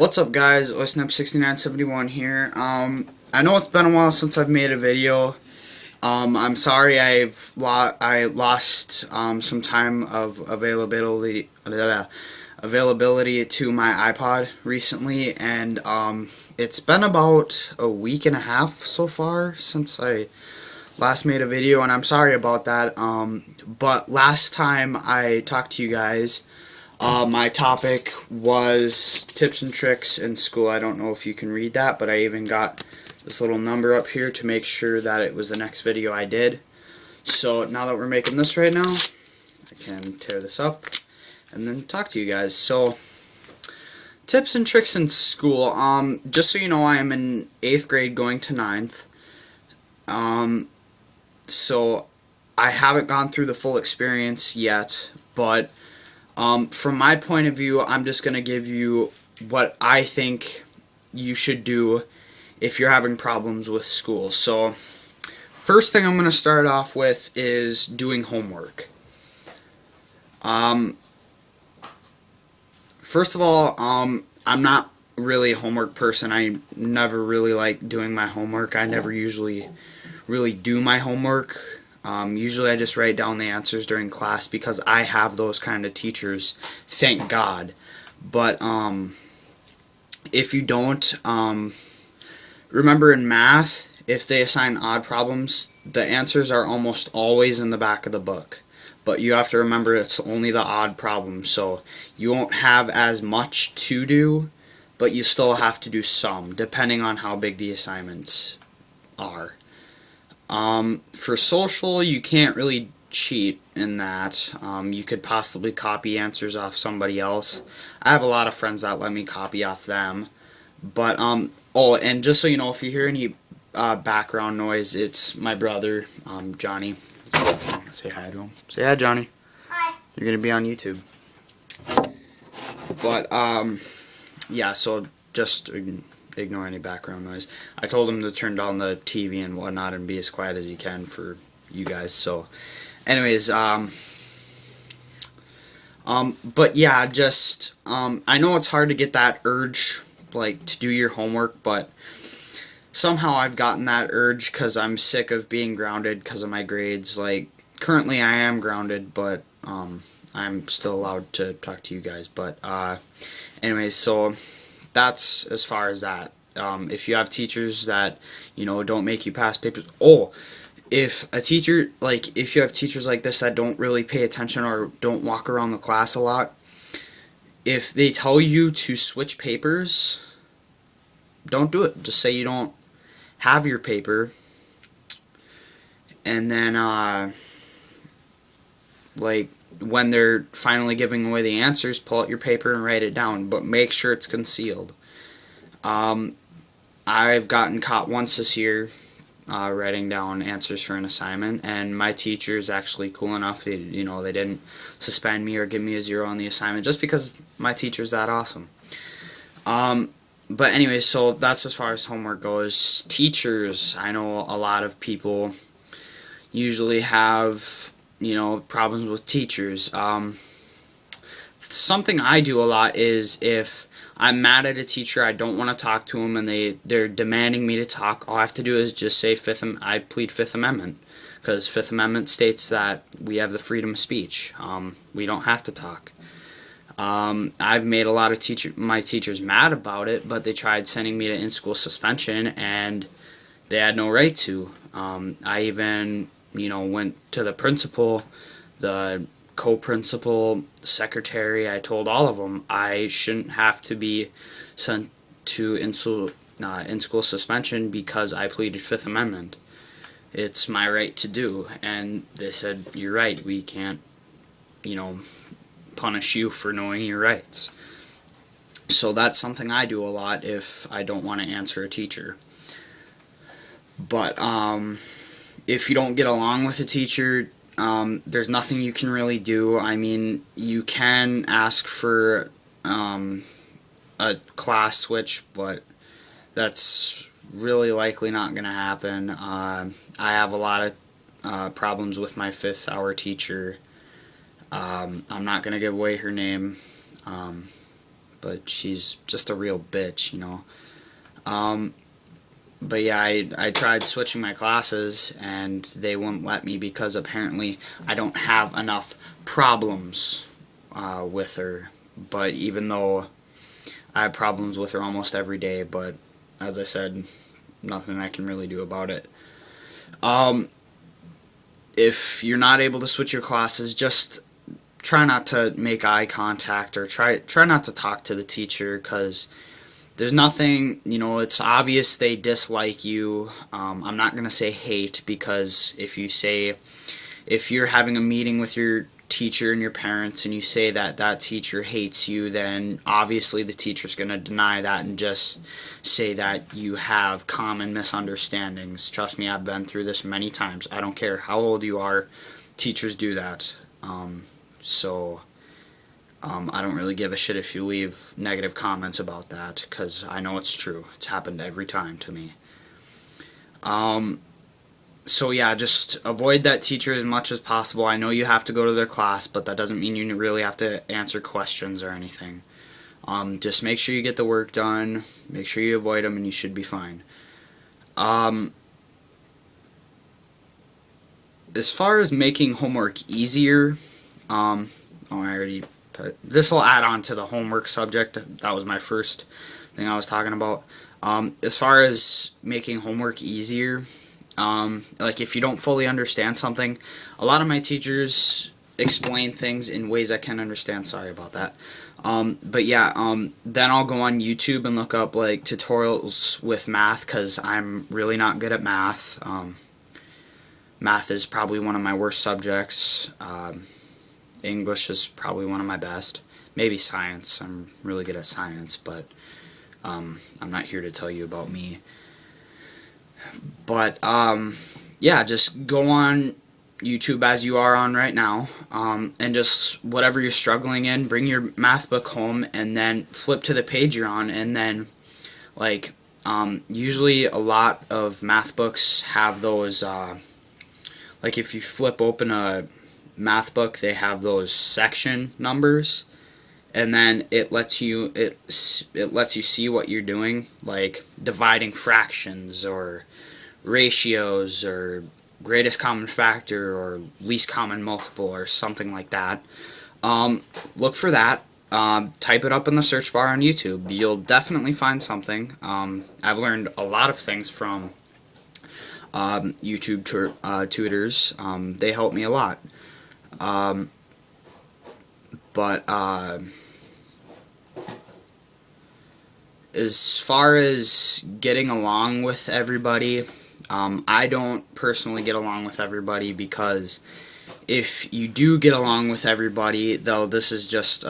What's up, guys? OSNAP6971 here. I know it's been a while since I've made a video. I'm sorry I lost some time of availability to my iPod recently, and it's been about a week and a half so far since I last made a video, and I'm sorry about that. But last time I talked to you guys, my topic was tips and tricks in school. I don't know if you can read that, but I even got this little number up here to make sure that it was the next video I did. So now that we're making this right now, I can tear this up and then talk to you guys. So, tips and tricks in school. Just so you know, I am in 8th grade going to 9th. So I haven't gone through the full experience yet, but from my point of view, I'm just going to give you what I think you should do if you're having problems with school. So, first thing I'm going to start off with is doing homework. First of all, I'm not really a homework person. I never really like doing my homework. I never usually really do my homework. Usually I just write down the answers during class because I have those kind of teachers, thank God. But if you don't, remember in math, if they assign odd problems, the answers are almost always in the back of the book. But you have to remember it's only the odd problems, so you won't have as much to do, but you still have to do some, depending on how big the assignments are. For social, you can't really cheat in that. You could possibly copy answers off somebody else. I have a lot of friends that let me copy off them. But, oh, and just so you know, if you hear any background noise, it's my brother, Johnny. Say hi to him. Say hi, Johnny. Hi. You're going to be on YouTube. But, yeah, so just ignore any background noise. I told him to turn down the TV and whatnot and be as quiet as he can for you guys. So, anyways, but yeah, just, I know it's hard to get that urge, like, to do your homework, but somehow I've gotten that urge because I'm sick of being grounded because of my grades. Like, currently I am grounded, but, I'm still allowed to talk to you guys. But, anyways, so that's as far as that. If you have teachers that, you know, don't make you pass papers. Oh, if you have teachers like this that don't really pay attention or don't walk around the class a lot, if they tell you to switch papers, don't do it. Just say you don't have your paper, and then, like, when they're finally giving away the answers, pull out your paper and write it down, but make sure it's concealed. I've gotten caught once this year writing down answers for an assignment, and my teacher is actually cool enough. They didn't suspend me or give me a 0 on the assignment just because my teacher's that awesome. But anyways, so that's as far as homework goes. Teachers, I know a lot of people usually have, problems with teachers. Something I do a lot is if I'm mad at a teacher, I don't want to talk to them, and they're demanding me to talk, all I have to do is just say I plead Fifth Amendment, because Fifth Amendment states that we have the freedom of speech. We don't have to talk. I've made a lot of my teachers mad about it, but they tried sending me to in-school suspension, and they had no right to. I even, went to the principal, the co-principal, secretary. I told all of them I shouldn't have to be sent to in-school suspension because I pleaded Fifth Amendment. It's my right to do. And they said, you're right, we can't, punish you for knowing your rights. So that's something I do a lot if I don't want to answer a teacher. But if you don't get along with a teacher, there's nothing you can really do. I mean, you can ask for a class switch, but that's really likely not going to happen. I have a lot of problems with my 5th hour teacher. I'm not going to give away her name, but she's just a real bitch, you know. But yeah, I tried switching my classes, and they wouldn't let me because apparently I don't have enough problems with her. But even though I have problems with her almost every day, but as I said, nothing I can really do about it. If you're not able to switch your classes, just try not to make eye contact, or try not to talk to the teacher, because there's nothing, you know, it's obvious they dislike you. I'm not going to say hate, because if you're having a meeting with your teacher and your parents and you say that that teacher hates you, then obviously the teacher's going to deny that and just say that you have common misunderstandings. Trust me, I've been through this many times. I don't care how old you are, teachers do that. I don't really give a shit if you leave negative comments about that, because I know it's true. It's happened every time to me. So yeah, just avoid that teacher as much as possible. I know you have to go to their class, but that doesn't mean you really have to answer questions or anything. Just make sure you get the work done, make sure you avoid them, and you should be fine. As far as making homework easier, this will add on to the homework subject. That was my first thing I was talking about. As far as making homework easier, like if you don't fully understand something, a lot of my teachers explain things in ways I can understand. Sorry about that. But yeah, then I'll go on YouTube and look up like tutorials with math, because I'm really not good at math. Math is probably one of my worst subjects. English is probably one of my best. Maybe science. I'm really good at science, but I'm not here to tell you about me. But yeah, just go on YouTube as you are on right now, and just whatever you're struggling in, bring your math book home and then flip to the page you're on, and then like usually a lot of math books have those like if you flip open a math book, they have those section numbers, and then it lets you see what you're doing, like dividing fractions or ratios or greatest common factor or least common multiple or something like that. Look for that. Type it up in the search bar on YouTube. You'll definitely find something. I've learned a lot of things from YouTube tutors. They help me a lot. But as far as getting along with everybody, I don't personally get along with everybody, because if you do get along with everybody, though this is just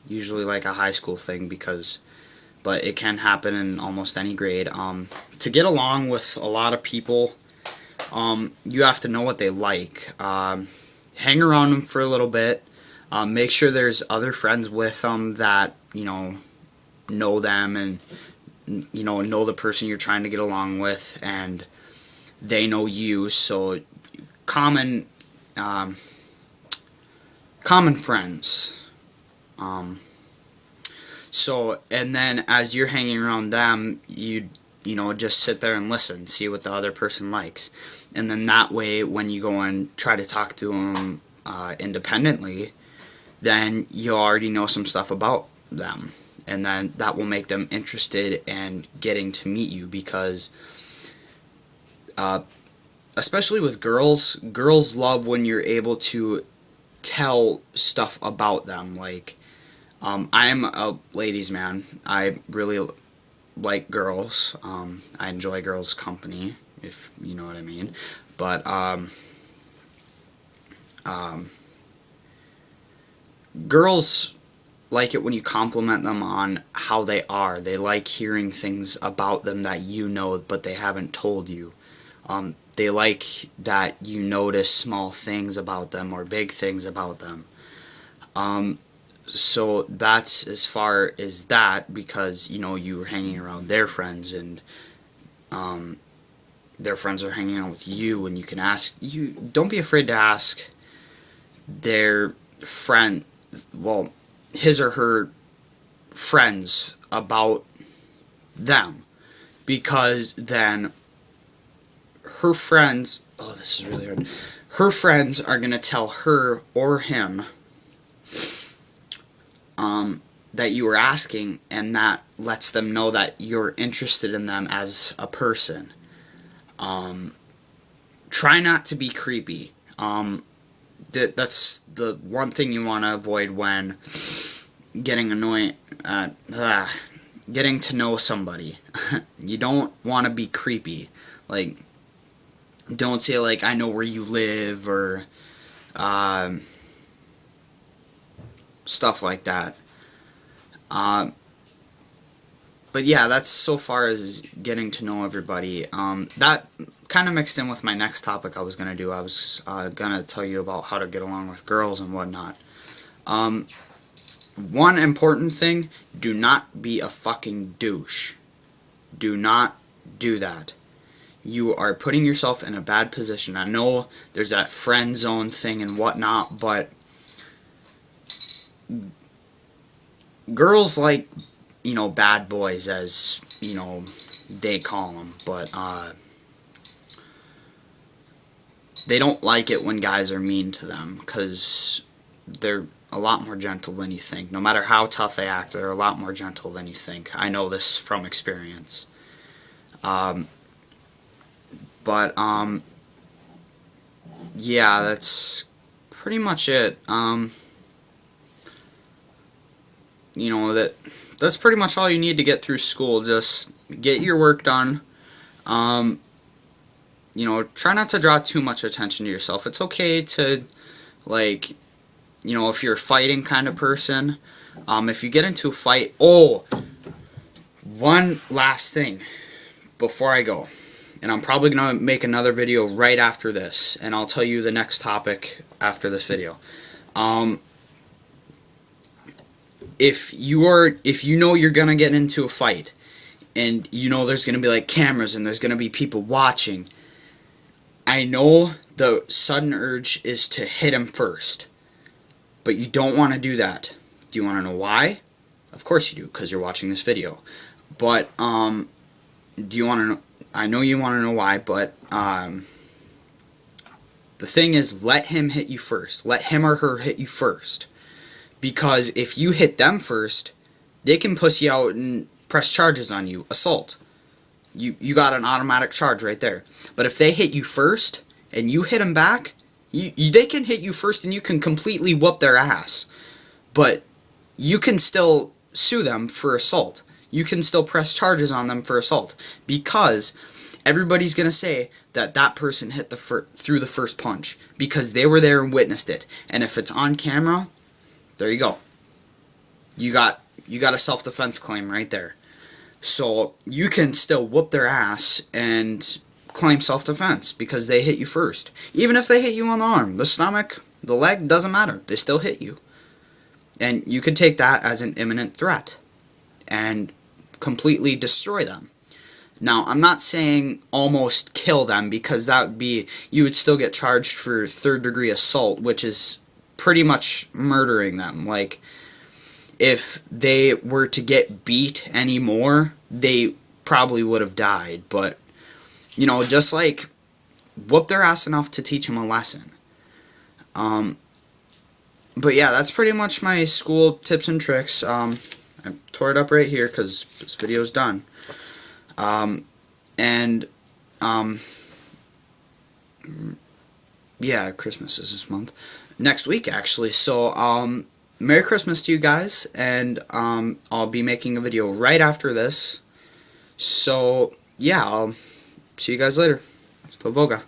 usually like a high school thing, but it can happen in almost any grade. To get along with a lot of people, you have to know what they like. Hang around them for a little bit. Make sure there's other friends with them that, know them and, know the person you're trying to get along with, and they know you. So common friends. And then as you're hanging around them, you just sit there and listen, see what the other person likes. And then that way, when you go and try to talk to them independently, then you already know some stuff about them. And then that will make them interested in getting to meet you, because especially with girls love when you're able to tell stuff about them. Like, I'm a ladies' man. I really like girls. I enjoy girls' company, if you know what I mean. But girls like it when you compliment them on how they are. They like hearing things about them that you know but they haven't told you. They like that you notice small things about them or big things about them. So that's as far as that, because you were hanging around their friends, and their friends are hanging out with you, and you can ask. Don't be afraid to ask their friend, well, his or her friends about them, because then her friends, oh, this is really hard, her friends are going to tell her or him that you were asking, and that lets them know that you're interested in them as a person. Try not to be creepy. That's the one thing you want to avoid when getting getting to know somebody. You don't want to be creepy. Like, don't say, like, I know where you live, or stuff like that. But yeah, that's so far as getting to know everybody. That kind of mixed in with my next topic I was going to do. I was going to tell you about how to get along with girls and whatnot. One important thing, do not be a fucking douche. Do not do that. You are putting yourself in a bad position. I know there's that friend zone thing and whatnot, but girls like, bad boys, as, they call them, but they don't like it when guys are mean to them, because they're a lot more gentle than you think. No matter how tough they act, they're a lot more gentle than you think. I know this from experience. Yeah, that's pretty much it. That's pretty much all you need to get through school. Just get your work done. Try not to draw too much attention to yourself. It's okay to, like, if you're a fighting kind of person, if you get into a fight, one last thing before I go, and I'm probably going to make another video right after this, and I'll tell you the next topic after this video. If you know you're going to get into a fight, and there's going to be, like, cameras, and there's going to be people watching, I know the sudden urge is to hit him first, but you don't want to do that. Do you want to know why? Of course you do, because you're watching this video. But, do you want to know? I know you want to know why, but, the thing is, let him hit you first. Let him or her hit you first. Because if you hit them first, they can pussy out and press charges on you. Assault. You got an automatic charge right there. But if they hit you first, and you hit them back, they can hit you first and you can completely whoop their ass. But you can still sue them for assault. You can still press charges on them for assault. Because everybody's going to say that that person hit through the first punch. Because they were there and witnessed it. And if it's on camera, there you go. You got a self-defense claim right there. So you can still whoop their ass and claim self-defense because they hit you first. Even if they hit you on the arm, the stomach, the leg, doesn't matter. They still hit you. And you could take that as an imminent threat and completely destroy them. Now, I'm not saying almost kill them, because that would be, you would still get charged for third-degree assault, which is pretty much murdering them. Like, if they were to get beat anymore, they probably would have died. But, just like, whoop their ass enough to teach them a lesson. But yeah, that's pretty much my school tips and tricks. I tore it up right here because this video's done. Yeah, Christmas is this month. Next week, actually. So, Merry Christmas to you guys, and I'll be making a video right after this. So, yeah, I'll see you guys later. Hasta Voga.